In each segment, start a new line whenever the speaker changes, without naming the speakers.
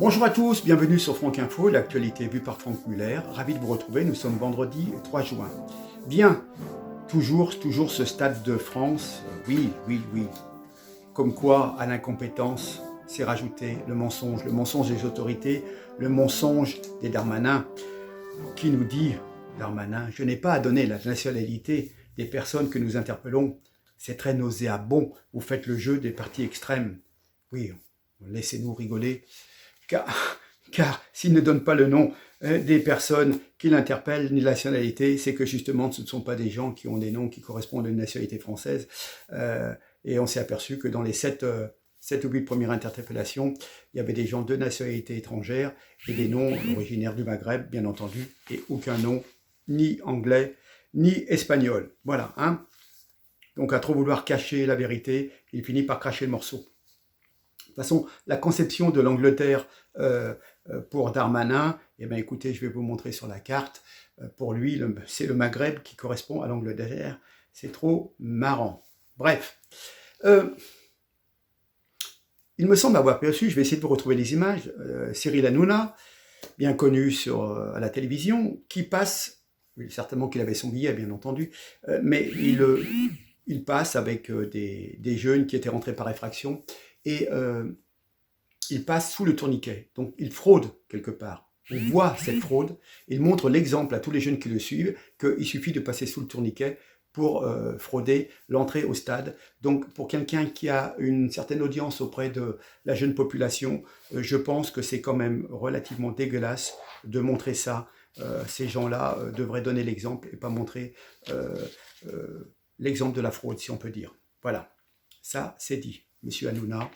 Bonjour à tous, bienvenue sur Franck Info, l'actualité vue par Franck Muller. Ravi de vous retrouver, nous sommes vendredi 3 juin. Bien, toujours ce Stade de France, oui. Comme quoi, à l'incompétence, s'est rajouté le mensonge des autorités, le mensonge des Darmanin, qui nous dit, Darmanin, je n'ai pas à donner la nationalité des personnes que nous interpellons. C'est très nauséabond, vous faites le jeu des partis extrêmes. Oui, laissez-nous rigoler. Car s'il ne donne pas le nom des personnes qui l'interpellent, ni la nationalité, c'est que justement ce ne sont pas des gens qui ont des noms qui correspondent à une nationalité française. Et on s'est aperçu que dans les 7 ou 8 premières interpellations, il y avait des gens de nationalité étrangère et des noms originaires du Maghreb, bien entendu, et aucun nom ni anglais ni espagnol. Voilà. Donc à trop vouloir cacher la vérité, il finit par cracher le morceau. De toute façon, la conception de l'Angleterre pour Darmanin, eh bien écoutez, je vais vous montrer sur la carte. Pour lui, c'est le Maghreb qui correspond à l'Angleterre. C'est trop marrant. Bref, il me semble avoir perçu, je vais essayer de vous retrouver les images, Cyril Hanouna, bien connu à la télévision, qui passe, certainement qu'il avait son billet, bien entendu, mais il passe avec des jeunes qui étaient rentrés par effraction, et il passe sous le tourniquet. Donc il fraude quelque part. On voit cette fraude. Il montre l'exemple à tous les jeunes qui le suivent qu'il suffit de passer sous le tourniquet pour frauder l'entrée au stade. Donc pour quelqu'un qui a une certaine audience auprès de la jeune population, je pense que c'est quand même relativement dégueulasse de montrer ça. Ces gens-là devraient donner l'exemple et pas montrer l'exemple de la fraude, si on peut dire. Voilà, ça c'est dit. Monsieur Hanouna,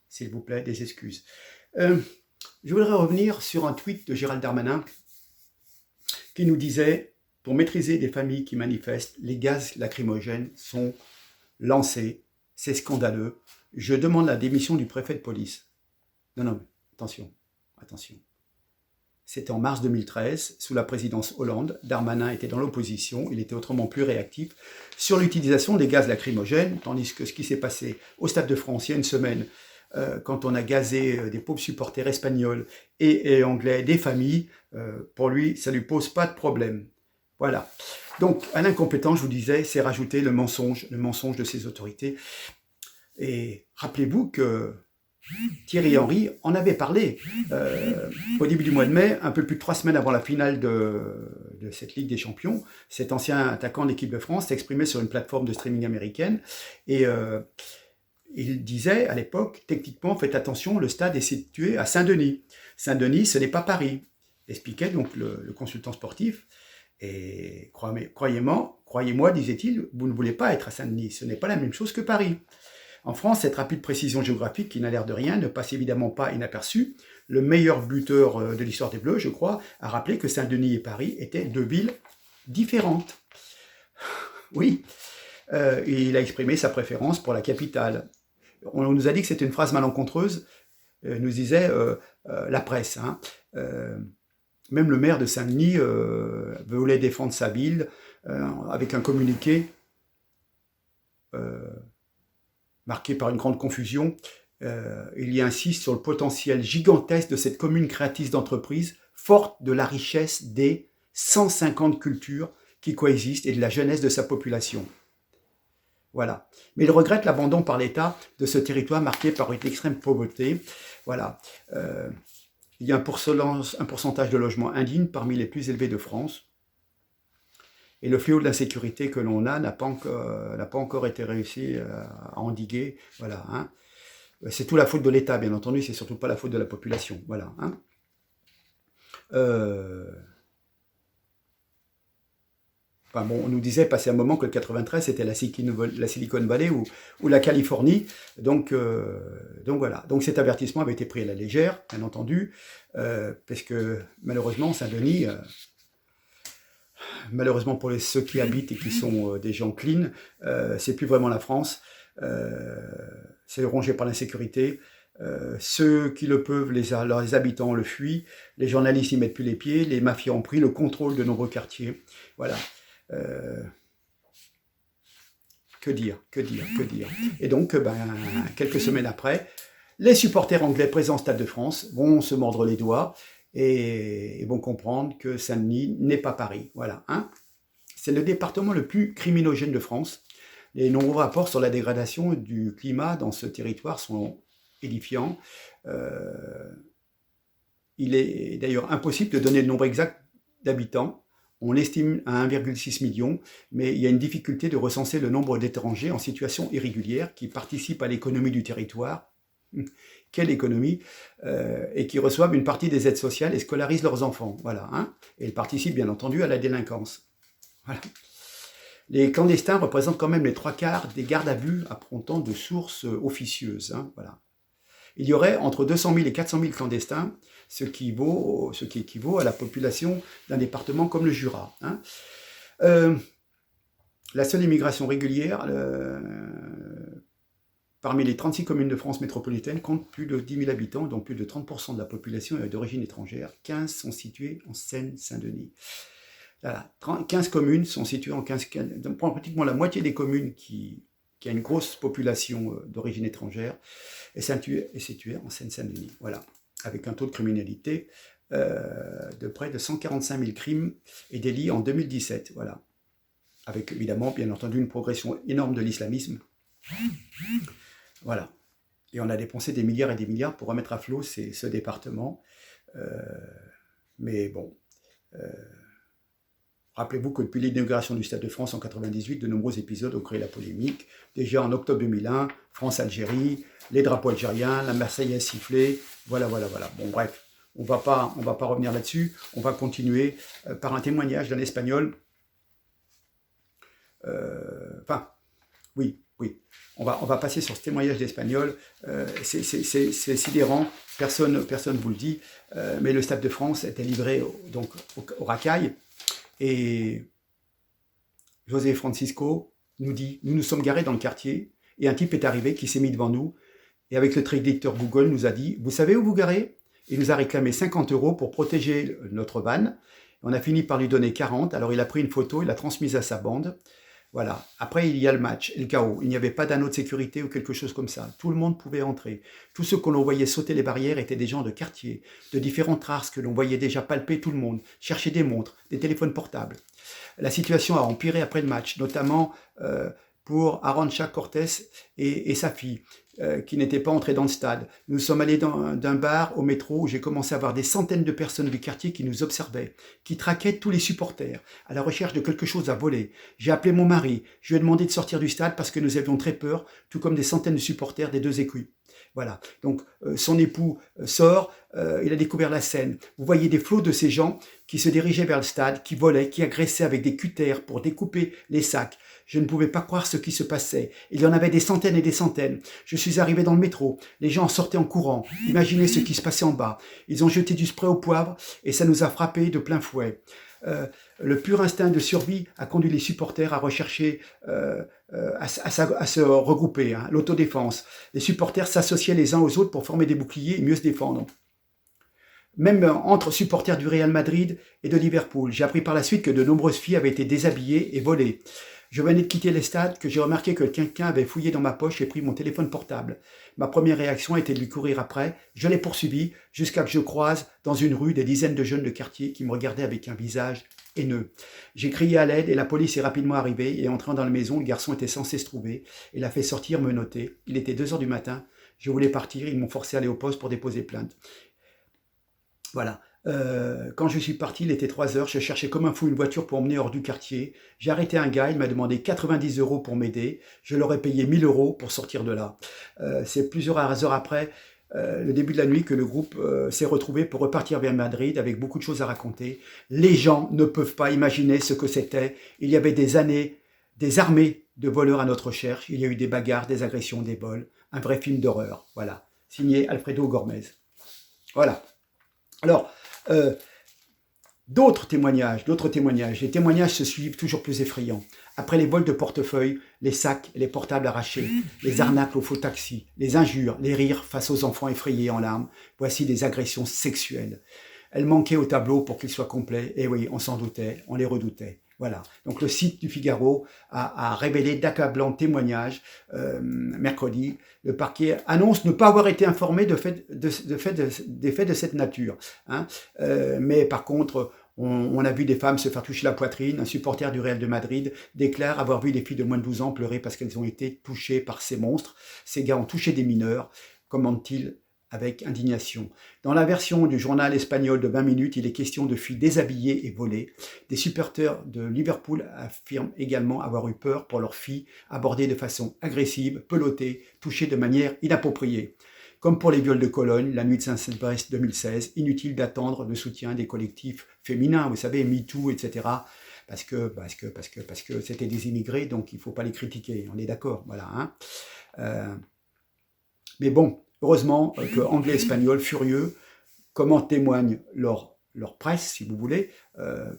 s'il vous plaît, des excuses. Je voudrais revenir sur un tweet de Gérald Darmanin qui nous disait « Pour maîtriser des familles qui manifestent, les gaz lacrymogènes sont lancés. C'est scandaleux. Je demande la démission du préfet de police. » Non, attention. C'était en mars 2013, sous la présidence Hollande. Darmanin était dans l'opposition, il était autrement plus réactif sur l'utilisation des gaz lacrymogènes, tandis que ce qui s'est passé au Stade de France il y a une semaine, quand on a gazé des pauvres supporters espagnols et anglais, des familles, pour lui, ça ne lui pose pas de problème. Voilà. Donc, à l'incompétence, je vous disais, c'est rajouter le mensonge de ces autorités. Et rappelez-vous que Thierry Henry en avait parlé au début du mois de mai, un peu plus de 3 semaines avant la finale de cette Ligue des Champions. Cet ancien attaquant de l'équipe de France s'exprimait sur une plateforme de streaming américaine et il disait à l'époque, techniquement, faites attention, le stade est situé à Saint-Denis. Saint-Denis, ce n'est pas Paris, expliquait donc le consultant sportif. Et croyez-moi, disait-il, vous ne voulez pas être à Saint-Denis, ce n'est pas la même chose que Paris. En France, cette rapide précision géographique, qui n'a l'air de rien, ne passe évidemment pas inaperçue. Le meilleur buteur de l'histoire des Bleus, je crois, a rappelé que Saint-Denis et Paris étaient 2 villes différentes. Oui, il a exprimé sa préférence pour la capitale. On nous a dit que c'était une phrase malencontreuse, nous disait la presse. Même le maire de Saint-Denis voulait défendre sa ville avec un communiqué marqué par une grande confusion. Il y insiste sur le potentiel gigantesque de cette commune créatrice d'entreprises, forte de la richesse des 150 cultures qui coexistent et de la jeunesse de sa population. Voilà. Mais il regrette l'abandon par l'État de ce territoire marqué par une extrême pauvreté. Voilà. Il y a un pourcentage de logements indignes parmi les plus élevés de France. Et le fléau de l'insécurité que l'on n'a pas encore été réussi à endiguer. Voilà. C'est tout la faute de l'État, bien entendu, c'est surtout pas la faute de la population. Voilà. Enfin bon, on nous disait, passé un moment, que le 93, c'était la Silicon Valley ou la Californie. Donc voilà. Donc cet avertissement avait été pris à la légère, bien entendu, parce que malheureusement, Saint-Denis, malheureusement pour ceux qui habitent et qui sont des gens clean, c'est plus vraiment la France. C'est rongé par l'insécurité. Ceux qui le peuvent, leurs habitants le fuient. Les journalistes n'y mettent plus les pieds. Les mafias ont pris le contrôle de nombreux quartiers. Voilà. Que dire. Et donc, quelques semaines après, Les supporters anglais présents au Stade de France vont se mordre les doigts et vont comprendre que Saint-Denis n'est pas Paris. Voilà, hein. C'est le département le plus criminogène de France. Les nombreux rapports sur la dégradation du climat dans ce territoire sont édifiants. Il est d'ailleurs impossible de donner le nombre exact d'habitants. On l'estime à 1,6 million, mais il y a une difficulté de recenser le nombre d'étrangers en situation irrégulière qui participent à l'économie du territoire. Quelle économie, et qui reçoivent une partie des aides sociales et scolarisent leurs enfants. Voilà, hein, et ils participent bien entendu à la délinquance. Voilà. Les clandestins représentent quand même les 3/4 des gardes à vue apportant de sources officieuses. Hein, voilà. Il y aurait entre 200 000 et 400 000 clandestins, ce qui équivaut à la population d'un département comme le Jura. Hein. La seule immigration régulière, parmi les 36 communes de France métropolitaine, compte plus de 10 000 habitants, dont plus de 30% de la population est d'origine étrangère. 15 sont situées en Seine-Saint-Denis. Voilà, 15 communes sont situées en 15... Pratiquement la moitié des communes qui a une grosse population d'origine étrangère est située en Seine-Saint-Denis. Voilà, avec un taux de criminalité de près de 145 000 crimes et délits en 2017. Voilà, avec évidemment, bien entendu, une progression énorme de l'islamisme. Voilà, et on a dépensé des milliards et des milliards pour remettre à flot ce département. Mais bon... Rappelez-vous que depuis l'inauguration du Stade de France en 1998, de nombreux épisodes ont créé la polémique. Déjà en octobre 2001, France-Algérie, les drapeaux algériens, la Marseillaise sifflée, voilà. Bon bref, on va pas revenir là-dessus, on va continuer par un témoignage d'un Espagnol. Oui, on va passer sur ce témoignage d'Espagnol. C'est sidérant, personne vous le dit, mais le Stade de France était livré donc au racailles. Et José Francisco nous dit, nous sommes garés dans le quartier et un type est arrivé qui s'est mis devant nous et avec le traducteur Google nous a dit, vous savez où vous garez? Il nous a réclamé 50 € pour protéger notre van. On a fini par lui donner 40, alors il a pris une photo, il l'a transmise à sa bande. Voilà. Après, il y a le match, le chaos. Il n'y avait pas d'anneau de sécurité ou quelque chose comme ça. Tout le monde pouvait entrer. Tous ceux que l'on voyait sauter les barrières étaient des gens de quartier, de différentes races que l'on voyait déjà palper tout le monde, chercher des montres, des téléphones portables. La situation a empiré après le match, notamment pour Arantxa Cortés et sa fille, qui n'étaient pas entrés dans le stade. Nous sommes allés d'un bar au métro où j'ai commencé à voir des centaines de personnes du quartier qui nous observaient, qui traquaient tous les supporters, à la recherche de quelque chose à voler. J'ai appelé mon mari, je lui ai demandé de sortir du stade parce que nous avions très peur, tout comme des centaines de supporters des deux équipes. Voilà, donc son époux sort, il a découvert la scène. Vous voyez des flots de ces gens qui se dirigeaient vers le stade, qui volaient, qui agressaient avec des cutters pour découper les sacs. Je ne pouvais pas croire ce qui se passait. Il y en avait des centaines et des centaines. Je suis arrivé dans le métro. Les gens sortaient en courant. Imaginez ce qui se passait en bas. Ils ont jeté du spray au poivre et ça nous a frappés de plein fouet. Le pur instinct de survie a conduit les supporters à rechercher, à se regrouper, hein, l'autodéfense. Les supporters s'associaient les uns aux autres pour former des boucliers et mieux se défendre. Même entre supporters du Real Madrid et de Liverpool. J'ai appris par la suite que de nombreuses filles avaient été déshabillées et volées. Je venais de quitter les stades que j'ai remarqué que quelqu'un avait fouillé dans ma poche et pris mon téléphone portable. Ma première réaction était de lui courir après. Je l'ai poursuivi jusqu'à que je croise dans une rue des dizaines de jeunes de quartier qui me regardaient avec un visage haineux. J'ai crié à l'aide et la police est rapidement arrivée et entrant dans la maison, le garçon était censé se trouver. Il a fait sortir menotté. Il était 2 h du matin. Je voulais partir. Ils m'ont forcé à aller au poste pour déposer plainte. Voilà. Quand je suis parti, il était 3 h, je cherchais comme un fou une voiture pour emmener hors du quartier. J'ai arrêté un gars, il m'a demandé 90 € pour m'aider. Je leur ai payé 1 000 € pour sortir de là. C'est plusieurs heures après, le début de la nuit, que le groupe s'est retrouvé pour repartir vers Madrid avec beaucoup de choses à raconter. Les gens ne peuvent pas imaginer ce que c'était. Il y avait des années, des armées de voleurs à notre recherche. Il y a eu des bagarres, des agressions, des vols. Un vrai film d'horreur. Voilà. Signé Alfredo Gormez. Voilà. Alors, d'autres témoignages, les témoignages se suivent toujours plus effrayants. Après les vols de portefeuille, les sacs et les portables arrachés, les arnaques aux faux taxis, les injures, les rires face aux enfants effrayés en larmes, voici des agressions sexuelles. Elles manquaient au tableau pour qu'il soit complet, et oui, on s'en doutait, on les redoutait. Voilà. Donc le site du Figaro a révélé d'accablants témoignages mercredi. Le parquet annonce ne pas avoir été informé des faits de cette nature. Hein. Mais par contre, on a vu des femmes se faire toucher la poitrine. Un supporter du Real de Madrid déclare avoir vu des filles de moins de 12 ans pleurer parce qu'elles ont été touchées par ces monstres. Ces gars ont touché des mineurs, commente-t-il avec indignation. Dans la version du journal espagnol de 20 minutes, il est question de filles déshabillées et volées. Des supporters de Liverpool affirment également avoir eu peur pour leurs filles, abordées de façon agressive, pelottées, touchées de manière inappropriée. Comme pour les viols de Cologne, la nuit de Saint-Sylvestre 2016, inutile d'attendre le soutien des collectifs féminins, vous savez, MeToo, etc., parce que c'était des immigrés, donc il ne faut pas les critiquer, on est d'accord, voilà. Hein. Mais bon, heureusement que Anglais et Espagnols, furieux, comme en témoigne leur presse, si vous voulez,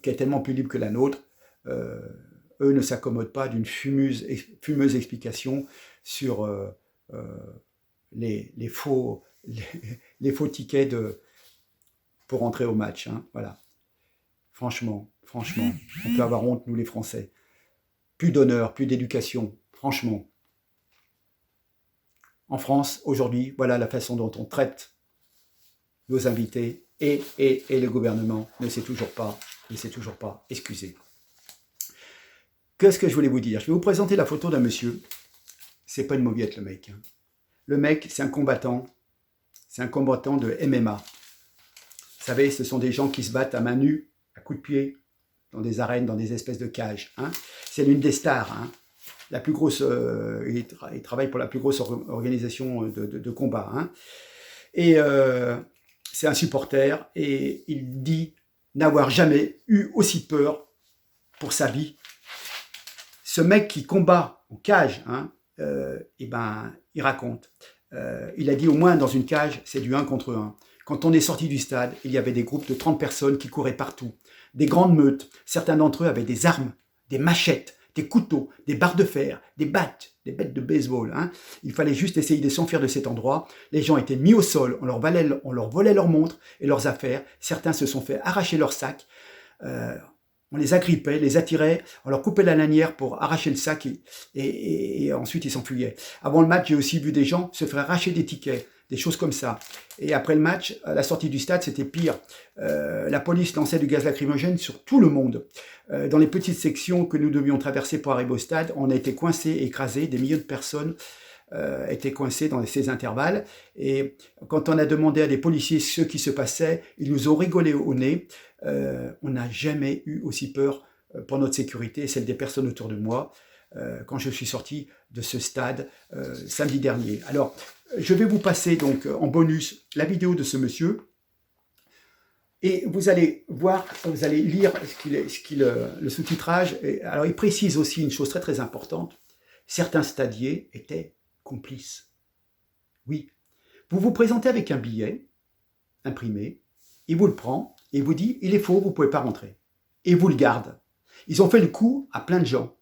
qui est tellement plus libre que la nôtre, eux ne s'accommodent pas d'une fumeuse explication sur les faux tickets pour entrer au match. Hein, voilà. Franchement, on peut avoir honte, nous les Français. Plus d'honneur, plus d'éducation, franchement. En France, aujourd'hui, voilà la façon dont on traite nos invités et le gouvernement ne s'est toujours pas excusé. Qu'est-ce que je voulais vous dire? Je vais vous présenter la photo d'un monsieur. C'est pas une mauviette, le mec. Hein. Le mec, c'est un combattant. C'est un combattant de MMA. Vous savez, ce sont des gens qui se battent à main nue, à coups de pied, dans des arènes, dans des espèces de cages. Hein. C'est l'une des stars. Hein. La plus grosse, il travaille pour la plus grosse organisation de combat. Hein. Et c'est un supporter et il dit n'avoir jamais eu aussi peur pour sa vie. Ce mec qui combat en cage, hein, il raconte. Il a dit au moins dans une cage, c'est du 1 contre 1. Quand on est sorti du stade, il y avait des groupes de 30 personnes qui couraient partout. Des grandes meutes. Certains d'entre eux avaient des armes, des machettes, des couteaux, des barres de fer, des bêtes de baseball. Hein. Il fallait juste essayer de s'enfuir de cet endroit. Les gens étaient mis au sol, on leur volait leurs montres et leurs affaires. Certains se sont fait arracher leurs sacs. On les agrippait, les attirait, on leur coupait la lanière pour arracher le sac et ensuite ils s'enfuyaient. Avant le match, j'ai aussi vu des gens se faire arracher des tickets, des choses comme ça. Et après le match, à la sortie du stade, c'était pire. La police lançait du gaz lacrymogène sur tout le monde. Dans les petites sections que nous devions traverser pour arriver au stade, on a été coincés, écrasés, des millions de personnes étaient coincés dans ces intervalles. Et quand on a demandé à des policiers ce qui se passait, ils nous ont rigolé au nez. On n'a jamais eu aussi peur pour notre sécurité et celle des personnes autour de moi quand je suis sorti de ce stade samedi dernier. Alors, je vais vous passer donc en bonus la vidéo de ce monsieur et vous allez voir, vous allez lire le sous-titrage. Alors, il précise aussi une chose très très importante. Certains stadiers étaient complices. Oui. Vous vous présentez avec un billet imprimé, il vous le prend et il vous dit « il est faux, vous ne pouvez pas rentrer ». Et vous le garde. Ils ont fait le coup à plein de gens.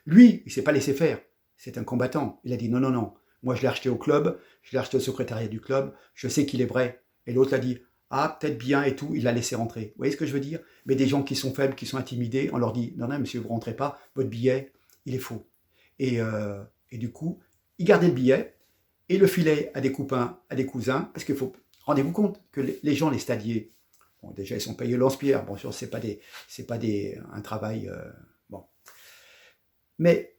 Lui, il ne s'est pas laissé faire. C'est un combattant. Il a dit « non, non, non, moi je l'ai acheté au club, je l'ai acheté au secrétariat du club, je sais qu'il est vrai ». Et l'autre a dit « ah, peut-être bien et tout », il l'a laissé rentrer. Vous voyez ce que je veux dire? Mais des gens qui sont faibles, qui sont intimidés, on leur dit « non, non, monsieur, vous ne rentrez pas, votre billet, il est faux ». Et du coup, il gardait le billet et le filait à des copains, à des cousins, parce qu'il faut... Rendez-vous compte que les gens, les stadiers, bon, déjà ils sont payés au lance-pierre, bon sûr c'est pas un travail bon, mais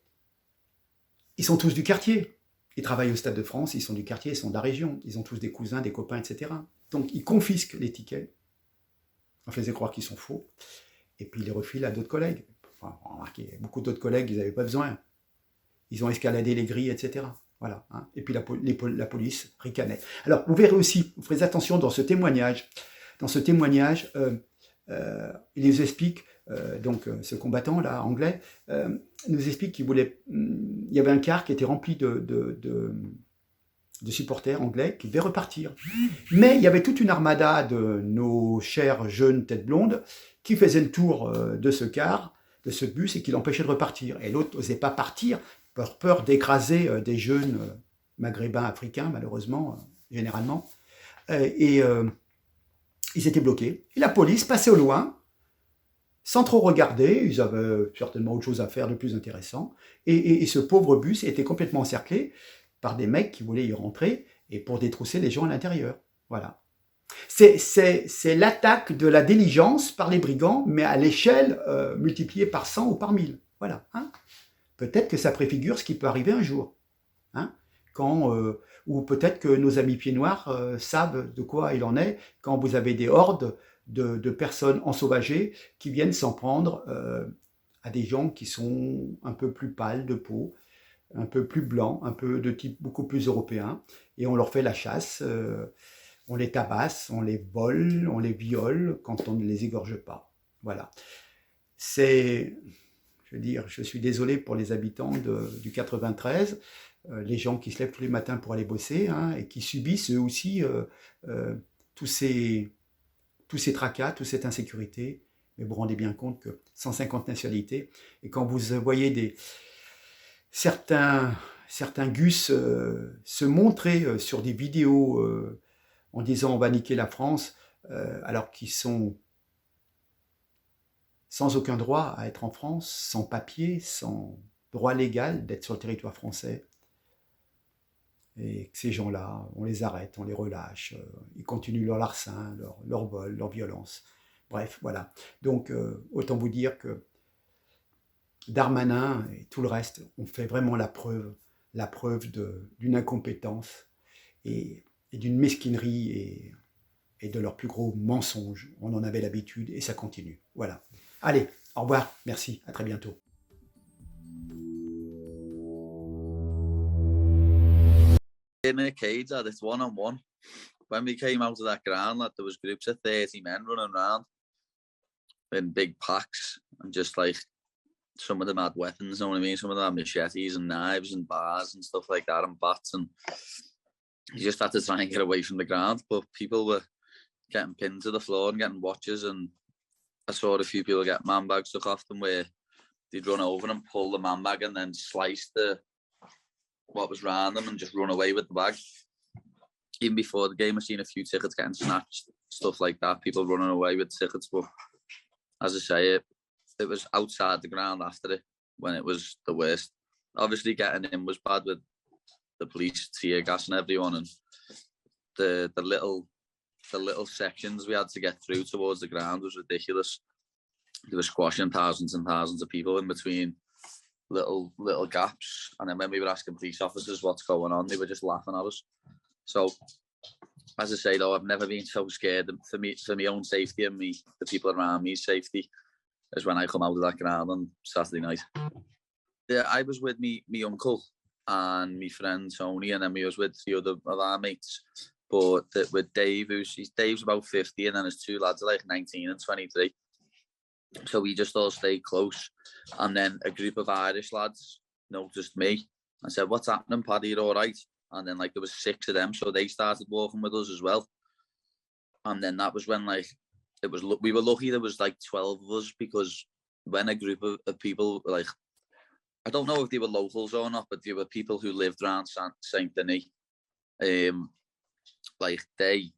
ils sont tous du quartier. Ils travaillent au Stade de France, ils sont du quartier, ils sont de la région, ils ont tous des cousins, des copains, etc. Donc ils confisquent les tickets, on faisait croire qu'ils sont faux, et puis ils les refilent à d'autres collègues. Enfin, remarquez, beaucoup d'autres collègues, ils n'avaient pas besoin. Ils ont escaladé les grilles, etc. Voilà. Hein. Et puis la police ricanait. Alors, vous verrez aussi, vous ferez attention dans ce témoignage. Dans ce témoignage, il nous explique, ce combattant-là, anglais, nous explique qu'il voulait... il y avait un car qui était rempli de supporters anglais qui devaient repartir. Mais il y avait toute une armada de nos chères jeunes têtes blondes qui faisaient le tour de ce car, de ce bus, et qui l'empêchaient de repartir. Et l'autre n'osait pas partir, par peur d'écraser des jeunes maghrébins, africains, malheureusement, généralement. Ils étaient bloqués. Et la police passait au loin, sans trop regarder, ils avaient certainement autre chose à faire de plus intéressant, et ce pauvre bus était complètement encerclé par des mecs qui voulaient y rentrer, et pour détrousser les gens à l'intérieur. Voilà. C'est l'attaque de la diligence par les brigands, mais à l'échelle multipliée par 100 ou par 1000. Voilà. Hein. Peut-être que ça préfigure ce qui peut arriver un jour. Hein, ou peut-être que nos amis pieds noirs savent de quoi il en est quand vous avez des hordes de personnes ensauvagées qui viennent s'en prendre à des gens qui sont un peu plus pâles de peau, un peu plus blancs, un peu de type beaucoup plus européen, et on leur fait la chasse, on les tabasse, on les vole, on les viole quand on ne les égorge pas. Voilà. Je veux dire, je suis désolé pour les habitants du 93, les gens qui se lèvent tous les matins pour aller bosser, hein, et qui subissent eux aussi tous ces tracas, toute cette insécurité. Mais vous vous rendez bien compte que 150 nationalités, et quand vous voyez certains gus se montrer sur des vidéos en disant on va niquer la France, alors qu'ils sont sans aucun droit à être en France, sans papier, sans droit légal d'être sur le territoire français. Et que ces gens-là, on les arrête, on les relâche, ils continuent leur larcin, leur vol, leur violence. Bref, voilà. Donc, autant vous dire que Darmanin et tout le reste ont fait vraiment la preuve d'une incompétence et d'une mesquinerie et de leur plus gros mensonge. On en avait l'habitude et ça continue. Voilà. Allez, au revoir, merci, à très bientôt.
In a cage, lad, it's 1-on-1. When we came out of that ground, lad, there was groups of 30 men running around in big packs, and just like some of them had weapons, you know what I mean? Some of them had machetes and knives and bars and stuff like that, and bats, and you just had to try and get away from the ground. But people were getting pinned to the floor and getting watches, and I saw a few people get man bags stuck off them where they'd run over and pull the man bag and then slice what was round them and just run away with the bag. Even before the game, I've seen a few tickets getting snatched, stuff like that, people running away with tickets. But as I say, it was outside the ground after it when it was the worst. Obviously getting in was bad with the police tear gas and everyone, and the little sections we had to get through towards the ground was ridiculous. They were squashing thousands and thousands of people in between little gaps, and then when we were asking police officers what's going on, they were just laughing at us. So, as I say though, I've never been so scared for my own safety and the people around me's safety as when I come out of that ground on Saturday night. Yeah, I was with me uncle and my friend Tony, and then we was with the other of our mates. But with Dave, Dave's about 50, and then his two lads are like 19 and 23. So we just all stayed close. And then a group of Irish lads noticed me and said, "What's happening, Paddy? You're all right?" And then like there was 6 of them, so they started walking with us as well. And then that was when we were lucky there was like 12 of us, because when a group of people, like, I don't know if they were locals or not, but they were people who lived around Saint Denis. Like they'd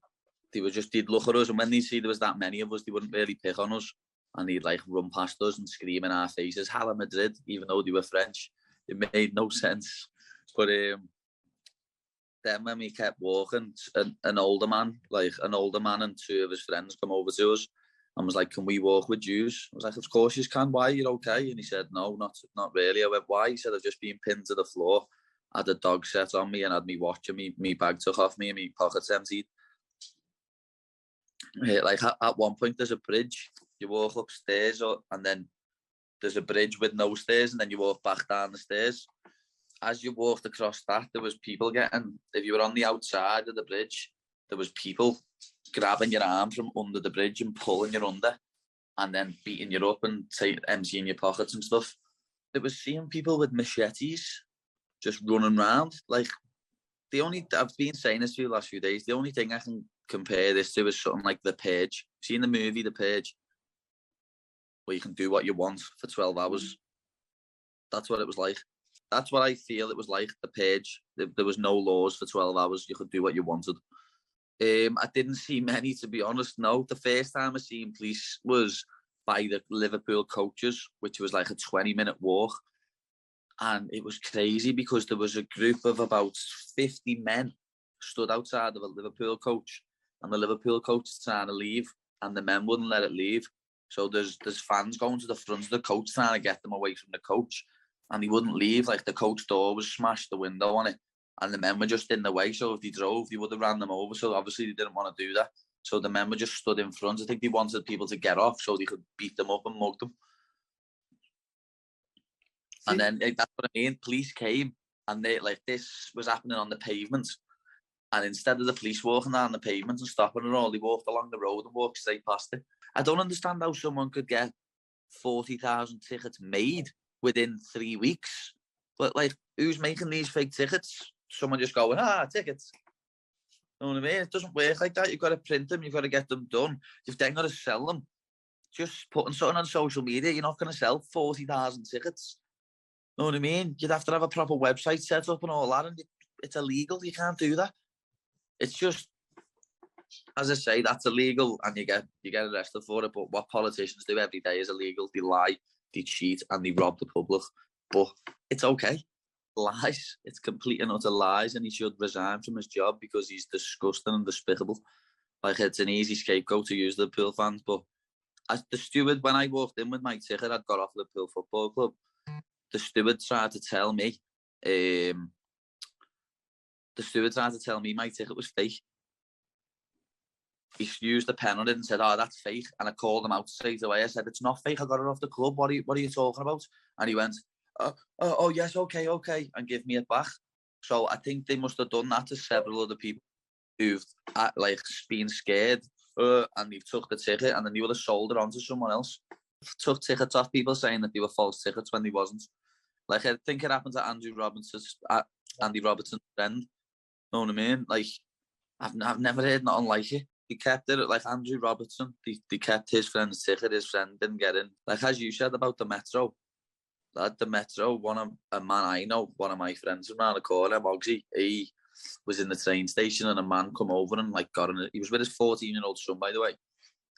look at us, and when they see there was that many of us, they wouldn't really pick on us, and they'd like run past us and scream in our faces, "Hala Madrid," even though they were French. It made no sense. But then when we kept walking, an older man and 2 of his friends come over to us and was like, "Can we walk with yous?" I was like, "Of course you can. Why? You're okay?" And he said, "No, not really." I went, "Why?" He said, "I've just been pinned to the floor. I had a dog set on me and had me watching me bag took off me and me pockets emptied." Like at one point there's a bridge. You walk upstairs, and then there's a bridge with no stairs, and then you walk back down the stairs. As you walked across that, there was people if you were on the outside of the bridge, there was people grabbing your arm from under the bridge and pulling you under, and then beating you up and emptying your pockets and stuff. It was seeing people with machetes just running around. Like, I've been saying this for the last few days, the only thing I can compare this to is something like The Purge. Seen the movie The Purge, where you can do what you want for 12 hours. That's what it was like. That's what I feel it was like, The Purge. There was no laws for 12 hours. You could do what you wanted. I didn't see many, to be honest. No, the first time I seen police was by the Liverpool coaches, which was like a 20-minute walk. And it was crazy because there was a group of about 50 men stood outside of a Liverpool coach, and the Liverpool coach was trying to leave, and the men wouldn't let it leave. So there's fans going to the front of the coach trying to get them away from the coach, and he wouldn't leave. Like the coach door was smashed, the window on it, and the men were just in the way. So if they drove, they would have ran them over. So obviously they didn't want to do that. So the men were just stood in front. I think they wanted people to get off so they could beat them up and mug them. And then that's what I mean. Police came, and they like this was happening on the pavement. And instead of the police walking down the pavement and stopping it all, they walked along the road and walked straight past it. I don't understand how someone could get 40,000 tickets made within 3 weeks. But like, who's making these fake tickets? Someone just going, tickets. You know what I mean? It doesn't work like that. You've got to print them. You've got to get them done. You've then got to sell them. Just putting something on social media, you're not going to sell 40,000 tickets. You know what I mean? You'd have to have a proper website set up and all that, and it's illegal. You can't do that. It's just, as I say, that's illegal, and you get arrested for it. But what politicians do every day is illegal. They lie, they cheat, and they rob the public. But it's okay. Lies. It's complete and utter lies, and he should resign from his job because he's disgusting and despicable. Like, it's an easy scapegoat to use the Liverpool fans. But as the steward, when I walked in with my ticket, I'd got off Liverpool Football Club. The steward tried to tell me, my ticket was fake. He used the pen on it and said, that's fake. And I called him out straight away. I said, it's not fake. I got it off the club. What are you talking about? And he went, yes, okay. And give me it back. So I think they must have done that to several other people who've been scared and they've took the ticket and then they would have sold it on to someone else. Took tickets off people saying that they were false tickets when they wasn't. Like, I think it happened to Andy Robertson's friend. You know what I mean? Like, I've never heard nothing like it. He kept it, like Andrew Robertson, they kept his friend's ticket, his friend didn't get in. Like, as you said about the Metro, a man I know, one of my friends from around the corner, Mogsy, he was in the train station and a man come over and like he was with his 14-year-old son, by the way.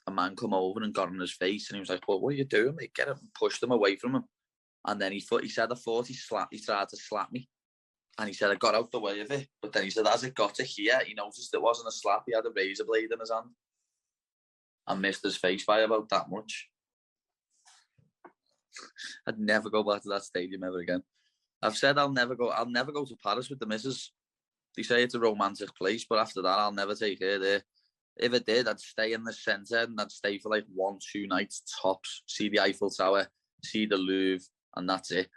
A man come over and got in his face and he was like, well, what are you doing, mate? Get him and pushed him away from him. And then he said, he tried to slap me. And he said, I got out the way of it. But then he said, as it got to here, he noticed it wasn't a slap. He had a razor blade in his hand. And missed his face by about that much. I'd never go back to that stadium ever again. I've said I'll never go to Paris with the missus. They say it's a romantic place, but after that, I'll never take her there. If it did, I'd stay in the centre and I'd stay for like 1-2 nights tops, see the Eiffel Tower, see the Louvre, and that's it.